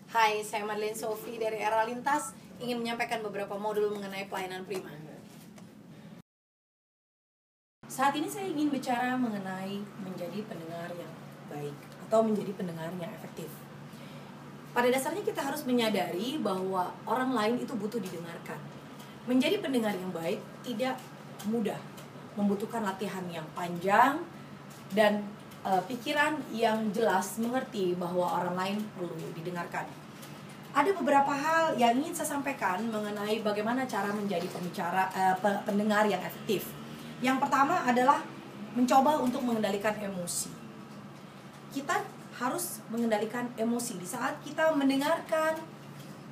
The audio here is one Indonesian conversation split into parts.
Hai, saya Madeleine Sophie dari Era Lintas, ingin menyampaikan beberapa modul mengenai pelayanan prima. Saat ini saya ingin bicara mengenai menjadi pendengar yang baik atau menjadi pendengar yang efektif. Pada dasarnya kita harus menyadari bahwa orang lain itu butuh didengarkan. Menjadi pendengar yang baik tidak mudah, membutuhkan latihan yang panjang dan pikiran yang jelas mengerti bahwa orang lain perlu didengarkan. Ada beberapa hal yang ingin saya sampaikan mengenai bagaimana cara menjadi pendengar yang efektif. Yang pertama adalah mencoba untuk mengendalikan emosi. Kita harus mengendalikan emosi di saat kita mendengarkan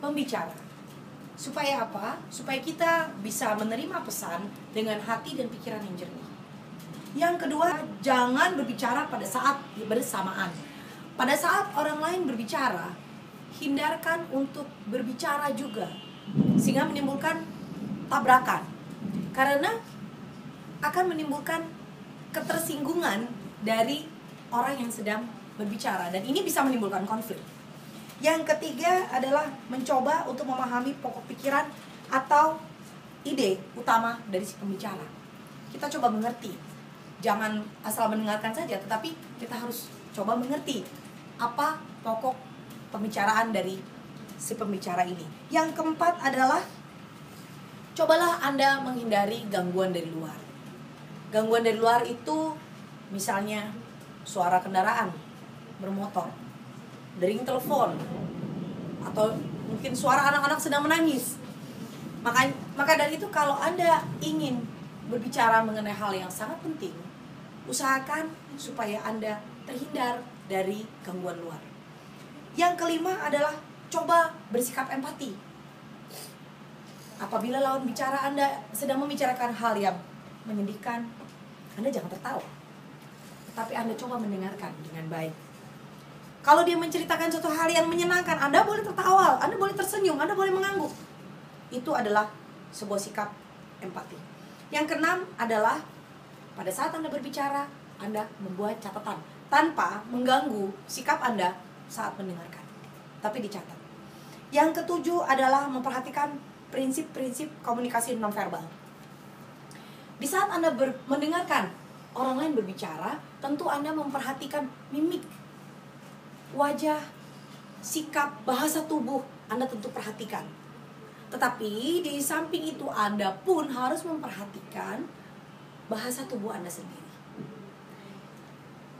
pembicara. Supaya apa? Supaya kita bisa menerima pesan dengan hati dan pikiran yang jernih. Yang kedua, jangan berbicara pada saat bersamaan. Pada saat orang lain berbicara, hindarkan untuk berbicara juga, sehingga menimbulkan tabrakan. Karena akan menimbulkan ketersinggungan dari orang yang sedang berbicara, dan ini bisa menimbulkan konflik. Yang ketiga adalah mencoba untuk memahami pokok pikiran atau ide utama dari si pembicara. Kita coba mengerti. Jangan asal mendengarkan saja, tetapi kita harus coba mengerti apa pokok pembicaraan dari si pembicara ini. Yang keempat adalah cobalah Anda menghindari gangguan dari luar. Gangguan dari luar itu misalnya suara kendaraan bermotor, dering telepon, atau mungkin suara anak-anak sedang menangis. Maka dari itu, kalau Anda ingin berbicara mengenai hal yang sangat penting, usahakan supaya Anda terhindar dari gangguan luar. Yang kelima adalah coba bersikap empati. Apabila lawan bicara Anda sedang membicarakan hal yang menyedihkan, Anda jangan tertawa, tetapi Anda coba mendengarkan dengan baik. Kalau dia menceritakan suatu hal yang menyenangkan, Anda boleh tertawa, Anda boleh tersenyum, Anda boleh mengangguk. Itu adalah sebuah sikap empati. Yang keenam adalah pada saat Anda berbicara, Anda membuat catatan tanpa mengganggu sikap Anda saat mendengarkan, tapi dicatat. Yang ketujuh adalah memperhatikan prinsip-prinsip komunikasi nonverbal. Di saat Anda mendengarkan orang lain berbicara, tentu Anda memperhatikan mimik, wajah, sikap, bahasa tubuh Anda tentu perhatikan. Tetapi di samping itu Anda pun harus memperhatikan bahasa tubuh Anda sendiri.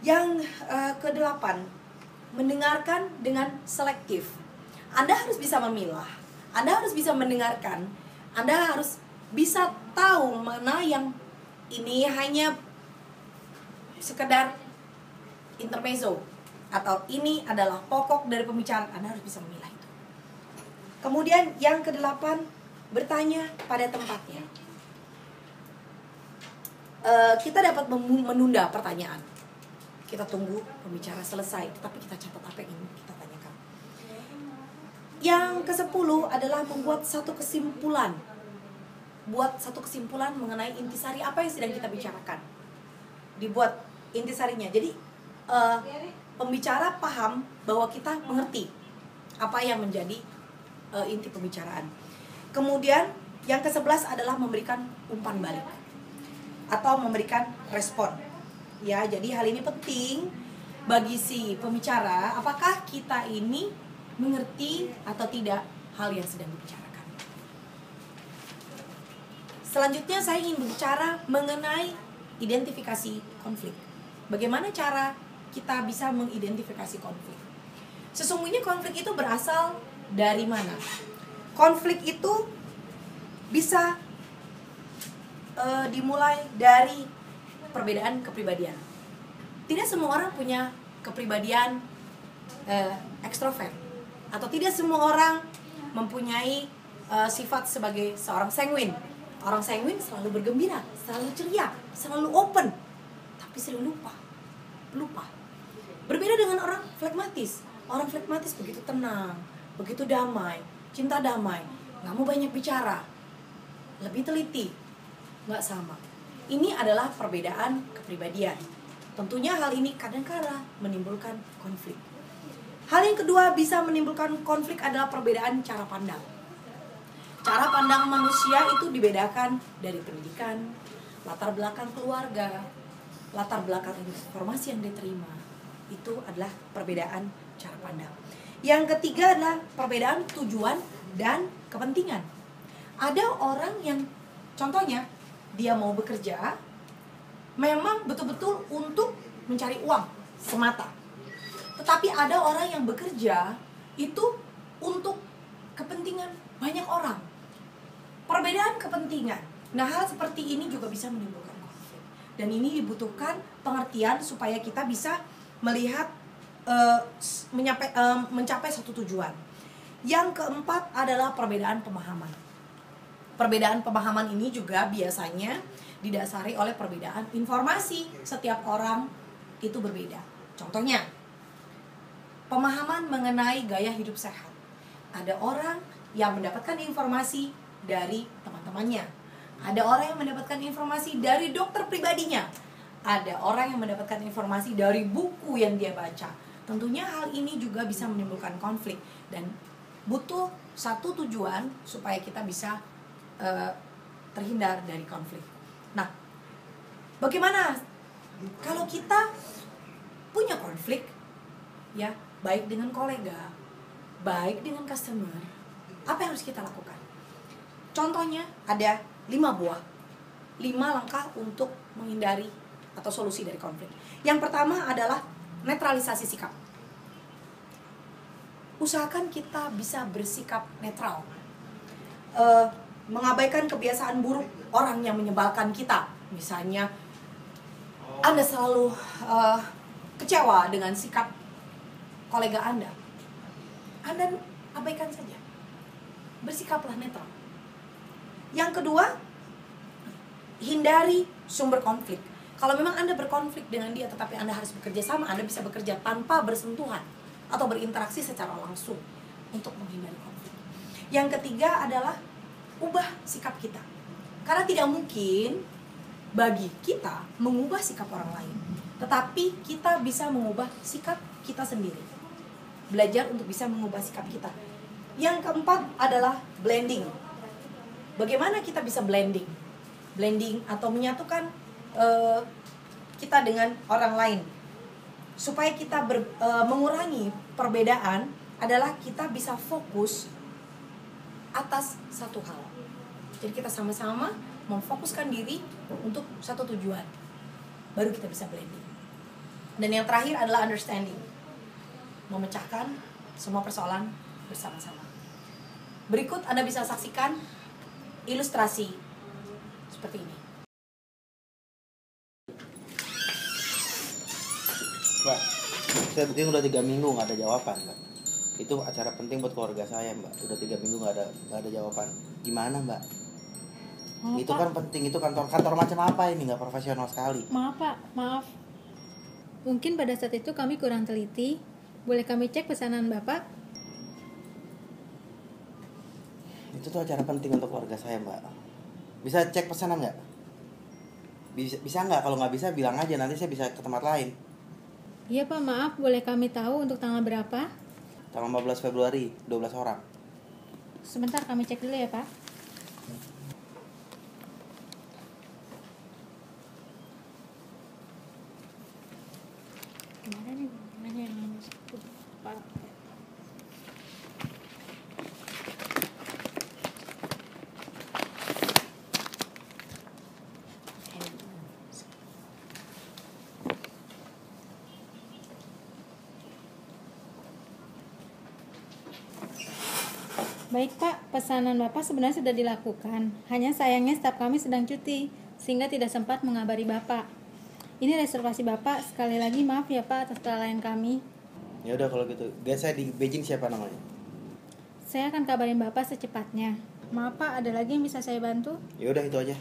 Yang kedelapan, mendengarkan dengan selektif. Anda harus bisa memilah, Anda harus bisa mendengarkan, Anda harus bisa tahu mana yang ini hanya sekedar intermezzo atau ini adalah pokok dari pembicaraan. Anda harus bisa memilah itu. Kemudian yang kedelapan, bertanya pada tempatnya. Kita dapat menunda pertanyaan. Kita tunggu pembicara selesai, tetapi kita catat apa yang ingin kita tanyakan. Yang ke-10 adalah membuat satu kesimpulan. Buat satu kesimpulan mengenai intisari apa yang sedang kita bicarakan. Dibuat intisarinya. Jadi pembicara paham bahwa kita mengerti apa yang menjadi inti pembicaraan. Kemudian yang ke-11 adalah memberikan umpan balik atau memberikan respon. Ya, jadi hal ini penting bagi si pembicara, apakah kita ini mengerti atau tidak hal yang sedang dibicarakan. Selanjutnya saya ingin berbicara mengenai identifikasi konflik. Bagaimana cara kita bisa mengidentifikasi konflik? Sesungguhnya konflik itu berasal dari mana? Konflik itu bisa dimulai dari perbedaan kepribadian. Tidak semua orang punya kepribadian ekstrovert, atau tidak semua orang mempunyai sifat sebagai seorang sanguin. Orang sanguin selalu bergembira, selalu ceria, selalu open, tapi sering lupa. Berbeda dengan orang flegmatis. Orang flegmatis begitu tenang, begitu damai, cinta damai, nggak mau banyak bicara, lebih teliti, nggak sama. Ini adalah perbedaan kepribadian. Tentunya hal ini kadang-kadang menimbulkan konflik. Hal yang kedua bisa menimbulkan konflik adalah perbedaan cara pandang. Cara pandang manusia itu dibedakan dari pendidikan, latar belakang keluarga, latar belakang informasi yang diterima. Itu adalah perbedaan cara pandang. Yang ketiga adalah perbedaan tujuan dan kepentingan. Ada orang yang contohnya dia mau bekerja memang betul-betul untuk mencari uang semata. Tetapi ada orang yang bekerja itu untuk kepentingan banyak orang. Perbedaan kepentingan. Nah, hal seperti ini juga bisa menimbulkan konflik. Dan ini dibutuhkan pengertian supaya kita bisa melihat mencapai satu tujuan. Yang keempat adalah perbedaan pemahaman. Perbedaan pemahaman ini juga biasanya didasari oleh perbedaan informasi. Setiap orang itu berbeda. Contohnya, pemahaman mengenai gaya hidup sehat. Ada orang yang mendapatkan informasi dari teman-temannya. Ada orang yang mendapatkan informasi dari dokter pribadinya. Ada orang yang mendapatkan informasi dari buku yang dia baca. Tentunya hal ini juga bisa menimbulkan konflik dan butuh satu tujuan supaya kita bisa terhindar dari konflik. Nah, bagaimana kalau kita punya konflik, ya, baik dengan kolega, baik dengan customer, apa yang harus kita lakukan? Contohnya ada 5 langkah untuk menghindari atau solusi dari konflik. Yang pertama adalah netralisasi sikap. Usahakan kita bisa bersikap netral, mengabaikan kebiasaan buruk orang yang menyebalkan kita. Misalnya Anda selalu kecewa dengan sikap kolega Anda abaikan saja. Bersikaplah netral. Yang kedua, hindari sumber konflik. Kalau memang Anda berkonflik dengan dia tetapi Anda harus bekerja sama, Anda bisa bekerja tanpa bersentuhan atau berinteraksi secara langsung untuk menghindari konflik. Yang ketiga adalah ubah sikap kita. Karena tidak mungkin bagi kita mengubah sikap orang lain, tetapi kita bisa mengubah sikap kita sendiri. Belajar untuk bisa mengubah sikap kita. Yang keempat adalah blending. Bagaimana kita bisa blending? Blending atau menyatukan kita dengan orang lain. Supaya kita mengurangi perbedaan adalah kita bisa fokus atas satu hal. Jadi kita sama-sama memfokuskan diri untuk satu tujuan. Baru kita bisa blending. Dan yang terakhir adalah understanding. Memecahkan semua persoalan bersama-sama. Berikut Anda bisa saksikan ilustrasi seperti ini. Mbak, saya penting udah 3 minggu nggak ada jawaban, Mbak. Itu acara penting buat keluarga saya, Mbak. Udah 3 minggu nggak ada jawaban. Gimana, Mbak? Maaf, Itu Pak. kan penting. Itu kantor macam apa ini? Nggak profesional sekali. Maaf Pak, maaf. Mungkin pada saat itu kami kurang teliti. Boleh kami cek pesanan Bapak? Itu tuh acara penting untuk keluarga saya, Mbak. Bisa cek pesanan nggak? Bisa nggak? Kalau nggak bisa bilang aja, nanti saya bisa ke tempat lain. Iya Pak, maaf. Boleh kami tahu untuk tanggal berapa? Tanggal 14 Februari, 12 orang. Sebentar kami cek dulu ya Pak. Kemarin nanya yang Pak. Baik Pak, pesanan Bapak sebenarnya sudah dilakukan. Hanya sayangnya staf kami sedang cuti, sehingga tidak sempat mengabari Bapak. Ini reservasi Bapak. Sekali lagi maaf ya Pak atas kelalaian kami. Ya udah kalau gitu. Guys, saya di Beijing siapa namanya? Saya akan kabarin Bapak secepatnya. Maaf Pak, ada lagi yang bisa saya bantu? Ya udah itu aja.